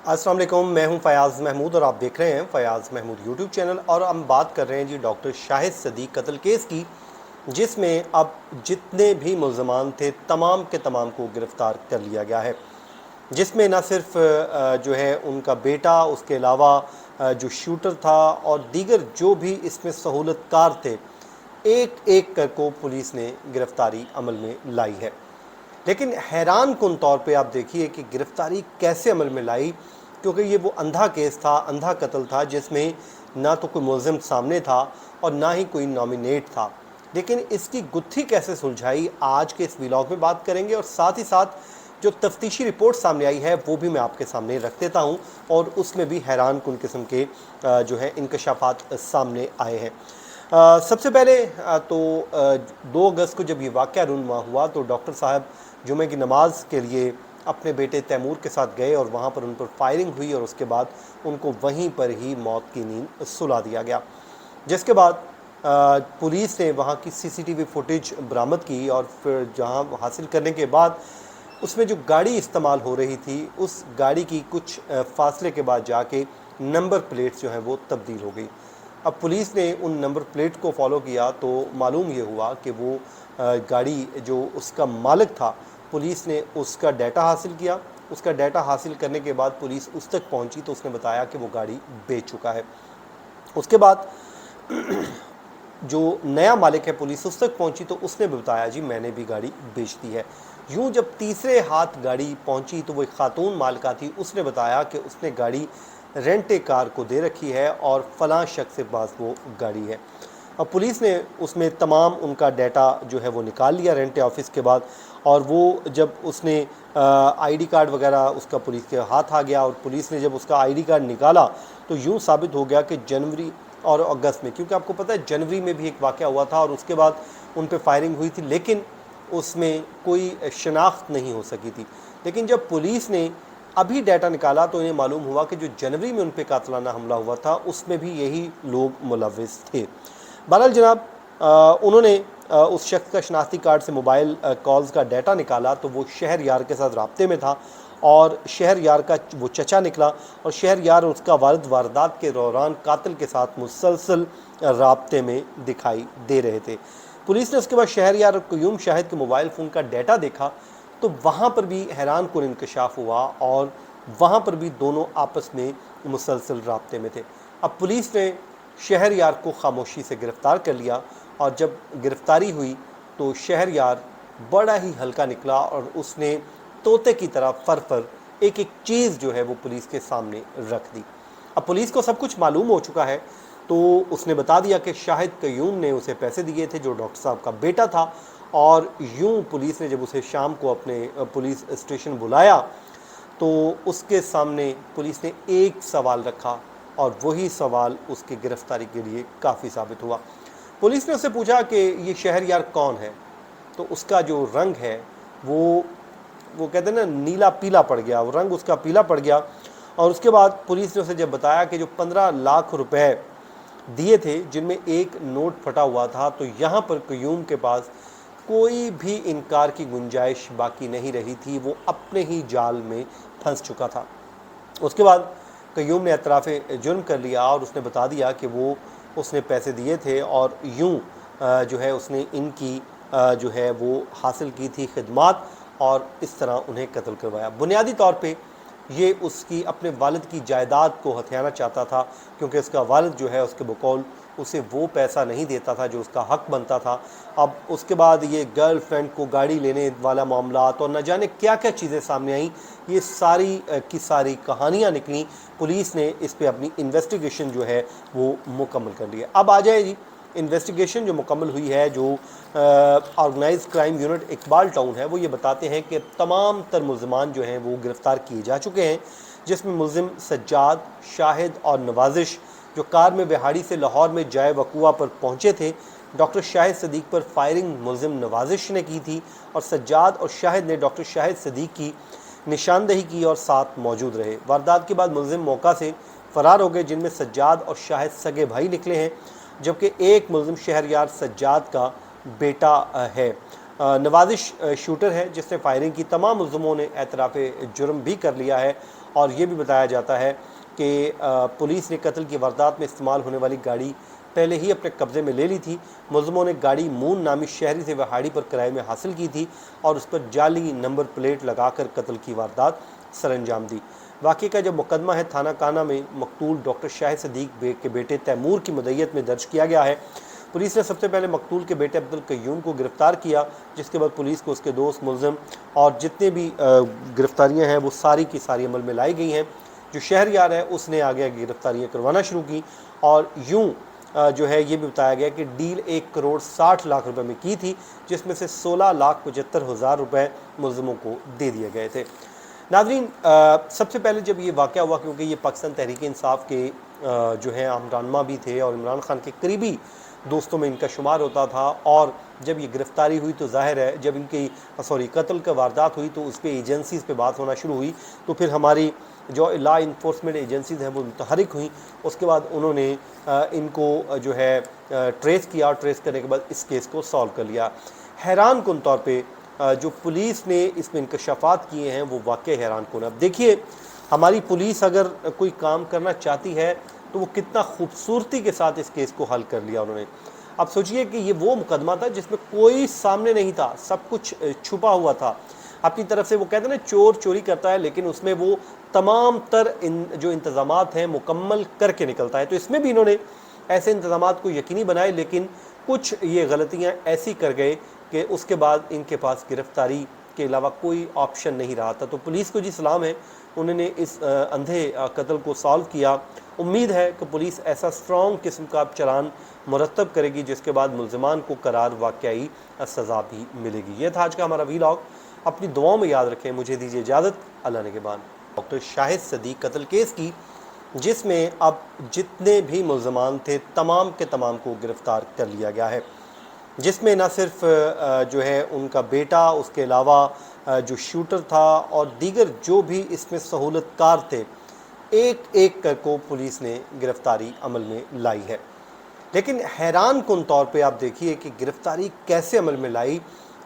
अस्सलाम वालेकुम, मैं हूं फयाज़ महमूद और आप देख रहे हैं फयाज़ महमूद यूट्यूब चैनल। और हम बात कर रहे हैं जी डॉक्टर शाहिद सदीक़ कत्ल केस की, जिसमें अब जितने भी मुल्ज़मान थे तमाम के तमाम को गिरफ़्तार कर लिया गया है। जिसमें न सिर्फ जो है उनका बेटा, उसके अलावा जो शूटर था और दीगर जो भी इसमें सहूलतकार थे, एक एक कर को पुलिस ने गिरफ़्तारी अमल में लाई है। लेकिन हैरान कुन तौर पे आप देखिए कि गिरफ़्तारी कैसे अमल में लाई, क्योंकि ये वो अंधा केस था, अंधा कत्ल था, जिसमें ना तो कोई मुलज़िम सामने था और ना ही कोई नॉमिनेट था। लेकिन इसकी गुत्थी कैसे सुलझाई, आज के इस व्लॉग में बात करेंगे। और साथ ही साथ जो तफ्तीशी रिपोर्ट सामने आई है वो भी मैं आपके सामने रख देता हूँ, और उसमें भी हैरान कुन किस्म के जो है इंकशाफात सामने आए हैं। सबसे पहले 2 अगस्त को जब ये वाक़या रूनुमा हुआ तो डॉक्टर साहब जुमे की नमाज़ के लिए अपने बेटे तैमूर के साथ गए और वहाँ पर उन पर फायरिंग हुई और उसके बाद उनको वहीं पर ही मौत की नींद सुला दिया गया। जिसके बाद पुलिस ने वहाँ की सीसीटीवी फुटेज बरामद की और फिर जहाँ हासिल करने के बाद उसमें जो गाड़ी इस्तेमाल हो रही थी, उस गाड़ी की कुछ फासले के बाद जाके नंबर प्लेट्स जो हैं वो तब्दील हो गई। अब पुलिस ने उन नंबर प्लेट को फॉलो किया तो मालूम ये हुआ कि वो गाड़ी जो उसका मालिक था, पुलिस ने उसका डाटा हासिल किया। उसका डाटा हासिल करने के बाद पुलिस उस तक पहुंची तो उसने बताया कि वो गाड़ी बेच चुका है। उसके बाद जो नया मालिक है, पुलिस उस तक पहुंची तो उसने भी बताया जी मैंने भी गाड़ी बेच दी है। यूं जब तीसरे हाथ गाड़ी पहुंची तो वो एक खातून मालिका थी, उसने बताया कि उसने गाड़ी रेंट ए कार को दे रखी है और फ़लाँ शख्स के पास वो गाड़ी है। अब पुलिस ने उसमें तमाम उनका डाटा जो है वो निकाल लिया रेंट ए ऑफिस के बाद, और वो जब उसने आईडी कार्ड वगैरह उसका पुलिस के हाथ आ गया, और पुलिस ने जब उसका आईडी कार्ड निकाला तो यूं साबित हो गया कि जनवरी और अगस्त में, क्योंकि आपको पता है जनवरी में भी एक वाक़या हुआ था और उसके बाद उन पे फायरिंग हुई थी, लेकिन उसमें कोई शनाख्त नहीं हो सकी थी। लेकिन जब पुलिस ने अभी डाटा निकाला तो इन्हें मालूम हुआ कि जो जनवरी में उन पे कातलाना हमला हुआ था उसमें भी यही लोग मुलव्विस थे। बहरहाल जनाब, उन्होंने उस शख्स का शनाख्ती कार्ड से मोबाइल कॉल्स का डाटा निकाला तो वो शहर यार के साथ राब्ते में था, और शहर यार का वो चचा निकला, और शहर यार और उसका वालिद वारदात के दौरान कातिल के साथ मुसलसल राब्ते में दिखाई दे रहे थे। पुलिस ने उसके बाद शहर यार और क्यूम शाहिद के मोबाइल फ़ोन का डाटा देखा तो वहाँ पर भी हैरान कुन इंकशाफ हुआ, और वहाँ पर भी दोनों आपस में मुसलसल राब्ते में थे। अब पुलिस ने शहर यार को खामोशी से गिरफ़्तार कर लिया, और जब गिरफ़्तारी हुई तो शहर यार बड़ा ही हल्का निकला और उसने तोते की तरह फर एक एक चीज़ जो है वो पुलिस के सामने रख दी। अब पुलिस को सब कुछ मालूम हो चुका है तो उसने बता दिया कि शाहिद कयूम ने उसे पैसे दिए थे, जो डॉक्टर साहब का बेटा था। और यूं पुलिस ने जब उसे शाम को अपने पुलिस स्टेशन बुलाया तो उसके सामने पुलिस ने एक सवाल रखा, और वही सवाल उसकी गिरफ़्तारी के लिए काफ़ी साबित हुआ। पुलिस ने उससे पूछा कि ये शहर यार कौन है, तो उसका जो रंग है वो कहते हैं ना नीला पीला पड़ गया, वो रंग उसका पीला पड़ गया। और उसके बाद पुलिस ने उसे जब बताया कि जो 15 लाख रुपए दिए थे जिनमें एक नोट फटा हुआ था, तो यहाँ पर कयूम के पास कोई भी इनकार की गुंजाइश बाकी नहीं रही थी, वो अपने ही जाल में फंस चुका था। उसके बाद कयूम ने एतराफ़ जुर्म कर लिया और उसने बता दिया कि उसने पैसे दिए थे और यूं जो है उसने इनकी जो है वो हासिल की थी खिदमात, और इस तरह उन्हें कत्ल करवाया। बुनियादी तौर पे ये उसकी अपने वालिद की जायदाद को हथियाना चाहता था, क्योंकि उसका वालिद जो है उसके बकौल उसे वो पैसा नहीं देता था जो उसका हक बनता था। अब उसके बाद ये गर्लफ्रेंड को गाड़ी लेने वाला मामला और न जाने क्या क्या चीज़ें सामने आईं, ये सारी की सारी कहानियाँ निकली। पुलिस ने इस पे अपनी इन्वेस्टिगेशन जो है वो मुकम्मल कर ली है। अब आ जाए जी इन्वेस्टिगेशन जो मुकम्मल हुई है, जो organise crime unit Iqbal town है, वो ये बताते हैं कि तमाम तर मुल्ज़िमान जो हैं वो गिरफ़्तार किए जा चुके हैं, जिसमें मुल्ज़िम सज्जाद, शाहिद और नवाजिश जो कार में बिहाड़ी से लाहौर में जाए वक़ुआ पर पहुँचे थे। डॉक्टर शाहिद सदीक़ पर फायरिंग मुल्ज़िम नवाजिश ने की थी, और सज्जाद और शाहिद ने डॉक्टर शाहिद सदीक़ की निशानदही की और साथ मौजूद रहे। वारदात के बाद मुल्ज़िम मौका से फ़रार हो गए, जिनमें सज्जाद और शाहिद सगे भाई निकले हैं, जबकि एक मुल्ज़िम शहरयार सज्जाद का बेटा है। نوازش شوٹر ہے جس نے فائرنگ کی۔ تمام ملزموں نے اعتراف جرم بھی کر لیا ہے، اور یہ بھی بتایا جاتا ہے کہ پولیس نے قتل کی واردات میں استعمال ہونے والی گاڑی پہلے ہی اپنے قبضے میں لے لی تھی۔ ملزموں نے گاڑی مون نامی شہری سے وہاڑی پر کرائے میں حاصل کی تھی اور اس پر جعلی نمبر پلیٹ لگا کر قتل کی واردات سر انجام دی۔ واقعے کا جو مقدمہ ہے تھانہ کانا میں مقتول ڈاکٹر شاہد صدیق کے بیٹے تیمور کی مدعیت میں درج کیا گیا ہے۔ پولیس نے سب سے پہلے مقتول کے بیٹے عبدالقیوم کو گرفتار کیا، جس کے بعد پولیس کو اس کے دوست، ملزم اور جتنے بھی گرفتاریاں ہیں وہ ساری کی ساری عمل میں لائی گئی ہیں۔ جو شہریار ہے اس نے آگے گرفتاریاں کروانا شروع کی، اور یوں جو ہے یہ بھی بتایا گیا کہ ڈیل 1,60,00,000 روپے میں کی تھی، جس میں سے 16,75,000 روپے ملزموں کو دے دیے گئے تھے۔ ناظرین، سب سے پہلے جب یہ واقعہ ہوا، کیونکہ یہ پاکستان تحریک انصاف کے جو ہیں اہم رہنما بھی تھے اور عمران خان کے قریبی دوستوں میں ان کا شمار ہوتا تھا، اور جب یہ گرفتاری ہوئی تو ظاہر ہے جب ان کی قتل کا واردات ہوئی تو اس پہ ایجنسیز پہ بات ہونا شروع ہوئی، تو پھر ہماری جو لا انفورسمنٹ ایجنسیز ہیں وہ متحرک ہوئیں۔ اس کے بعد انہوں نے ان کو جو ہے ٹریس کیا، اور ٹریس کرنے کے بعد اس کیس کو سالو کر لیا۔ حیران کن طور پہ جو پولیس نے اس میں انکشافات کیے ہیں وہ واقعی حیران کن۔ اب دیکھیے، ہماری پولیس اگر کوئی کام کرنا چاہتی ہے تو وہ کتنا خوبصورتی کے ساتھ اس کیس کو حل کر لیا انہوں نے۔ اب سوچئے کہ یہ وہ مقدمہ تھا جس میں کوئی سامنے نہیں تھا، سب کچھ چھپا ہوا تھا اپنی طرف سے۔ وہ کہتے ہیں نا چور چوری کرتا ہے لیکن اس میں وہ تمام تر جو انتظامات ہیں مکمل کر کے نکلتا ہے۔ تو اس میں بھی انہوں نے ایسے انتظامات کو یقینی بنائے، لیکن کچھ یہ غلطیاں ایسی کر گئے کہ اس کے بعد ان کے پاس گرفتاری کے علاوہ کوئی آپشن نہیں رہا تھا۔ تو پولیس کو جی سلام ہے، انہوں نے اس اندھے قتل کو سالو کیا۔ امید ہے کہ پولیس ایسا اسٹرانگ قسم کا چلان مرتب کرے گی جس کے بعد ملزمان کو قرار واقعی سزا بھی ملے گی۔ یہ تھا آج کا ہمارا ویلاگ۔ اپنی دعاؤں میں یاد رکھیں۔ مجھے دیجیے اجازت، اللہ نگہبان۔ ڈاکٹر شاہد صدیق قتل کیس کی، جس میں اب جتنے بھی ملزمان تھے تمام کے تمام کو گرفتار کر لیا گیا ہے، جس میں نہ صرف جو ہے ان کا بیٹا، اس کے علاوہ جو شوٹر تھا اور دیگر جو بھی اس میں سہولت کار تھے، ایک ایک کر کو پولیس نے گرفتاری عمل میں لائی ہے۔ لیکن حیران کن طور پہ آپ دیکھیے کہ گرفتاری کیسے عمل میں لائی،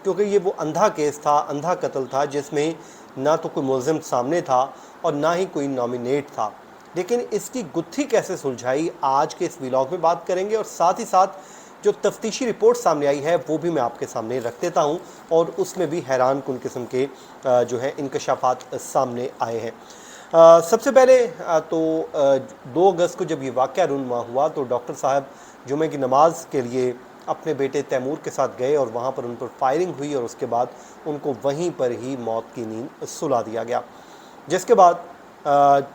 کیونکہ یہ وہ اندھا کیس تھا، اندھا قتل تھا، جس میں نہ تو کوئی ملزم سامنے تھا اور نہ ہی کوئی نامینیٹ تھا۔ لیکن اس کی گتھی کیسے سلجھائی، آج کے اس ویلاگ میں بات کریں گے، اور ساتھ ہی ساتھ جو تفتیشی رپورٹ سامنے آئی ہے وہ بھی میں آپ کے سامنے رکھ دیتا ہوں، اور اس میں بھی حیران کن قسم کے جو ہے انکشافات سامنے آئے ہیں۔ سب سے پہلے تو 2 اگست کو جب یہ واقعہ رونما ہوا تو ڈاکٹر صاحب جمعہ کی نماز کے لیے اپنے بیٹے تیمور کے ساتھ گئے، اور وہاں پر ان پر فائرنگ ہوئی، اور اس کے بعد ان کو وہیں پر ہی موت کی نیند سلا دیا گیا، جس کے بعد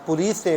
پولیس نے